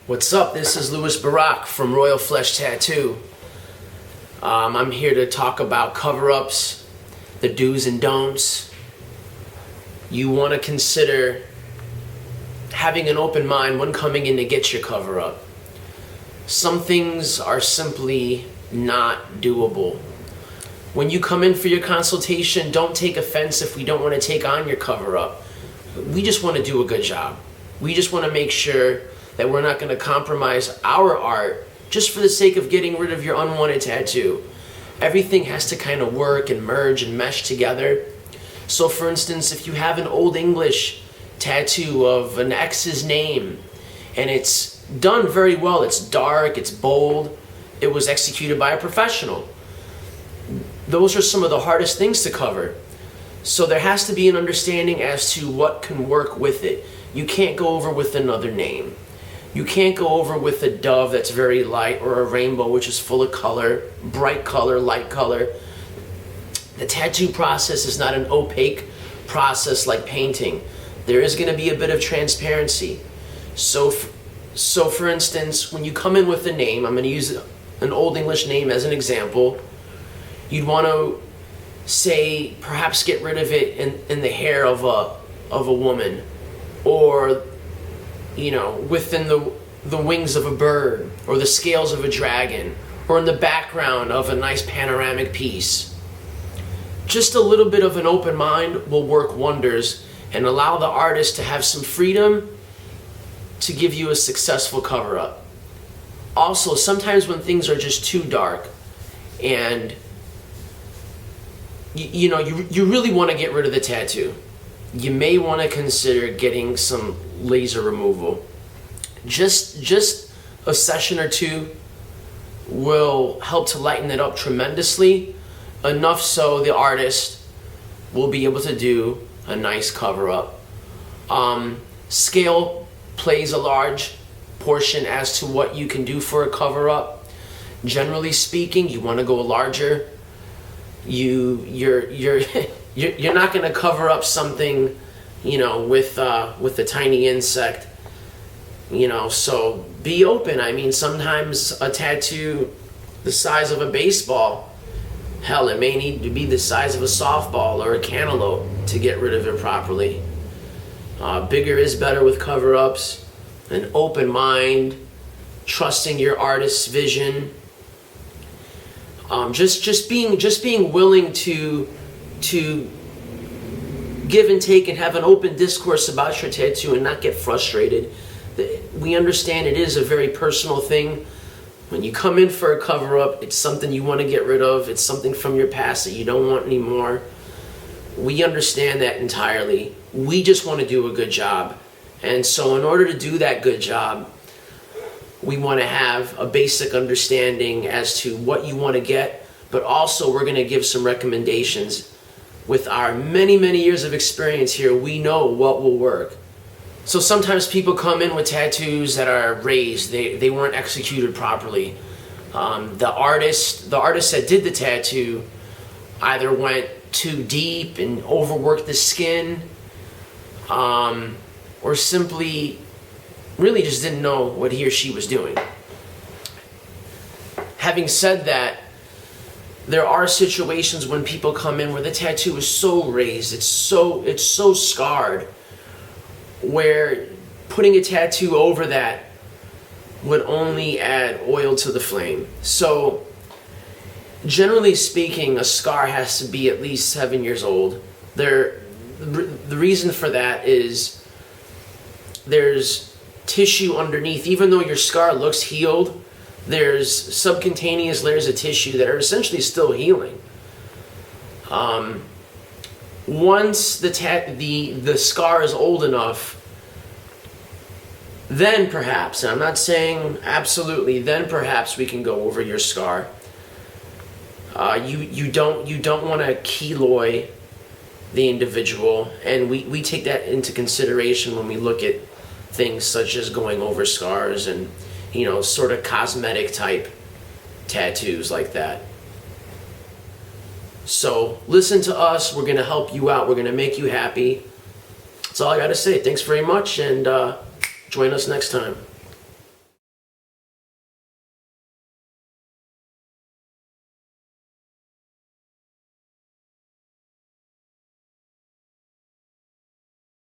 What's up? This is Louis Barak from Royal Flesh Tattoo. I'm here to talk about cover-ups, the do's and don'ts. You want to consider having an open mind when coming in to get your cover-up. Some things are simply not doable. When you come in for your consultation, don't take offense if we don't want to take on your cover-up. We just want to do a good job. We just want to make sure that we're not going to compromise our art just for the sake of getting rid of your unwanted tattoo. Everything has to kind of work and merge and mesh together. So for instance, if you have an Old English tattoo of an ex's name and it's done very well, it's dark, it's bold, it was executed by a professional. Those are some of the hardest things to cover. So there has to be an understanding as to what can work with it. You can't go over with another name. You can't go over with a dove that's very light or a rainbow which is full of color, bright color, light color. The tattoo process is not an opaque process like painting. There is going to be a bit of transparency. So for instance, when you come in with a name, I'm going to use an Old English name as an example, you'd want to say, perhaps get rid of it in the hair of a woman, or within the wings of a bird, or the scales of a dragon, or in the background of a nice panoramic piece. Just a little bit of an open mind will work wonders and allow the artist to have some freedom to give you a successful cover-up. Also, sometimes when things are just too dark and you really want to get rid of the tattoo, you may want to consider getting some laser removal. Just a session or two will help to lighten it up tremendously, enough so the artist will be able to do a nice cover-up. Scale plays a large portion as to what you can do for a cover-up. Generally speaking, you want to go larger. You're not going to cover up something, with a tiny insect, so be open. I mean, sometimes a tattoo the size of a baseball, hell, it may need to be the size of a softball or a cantaloupe to get rid of it properly. Bigger is better with cover-ups. An open mind, trusting your artist's vision. Just being willing to give and take and have an open discourse about your tattoo and not get frustrated. We understand it is a very personal thing. When you come in for a cover-up, it's something you want to get rid of. It's something from your past that you don't want anymore. We understand that entirely. We just want to do a good job. And so in order to do that good job, we want to have a basic understanding as to what you want to get, but also we're going to give some recommendations. With our many, many years of experience here, we know what will work. So sometimes people come in with tattoos that are raised. They weren't executed properly. The artist that did the tattoo either went too deep and overworked the skin, or simply really just didn't know what he or she was doing. Having said that, there are situations when people come in where the tattoo is so raised, it's so scarred, where putting a tattoo over that would only add oil to the flame. So generally speaking, a scar has to be at least 7 years old. The reason for that is there's tissue underneath. Even though your scar looks healed, there's subcutaneous layers of tissue that are essentially still healing. Once the scar is old enough, then perhaps, and I'm not saying absolutely, then perhaps we can go over your scar. You don't want to keloid the individual, and we take that into consideration when we look at things such as going over scars and sort of cosmetic type tattoos like that. So listen to us. We're going to help you out. We're going to make you happy. That's all I got to say. Thanks very much, and join us next time.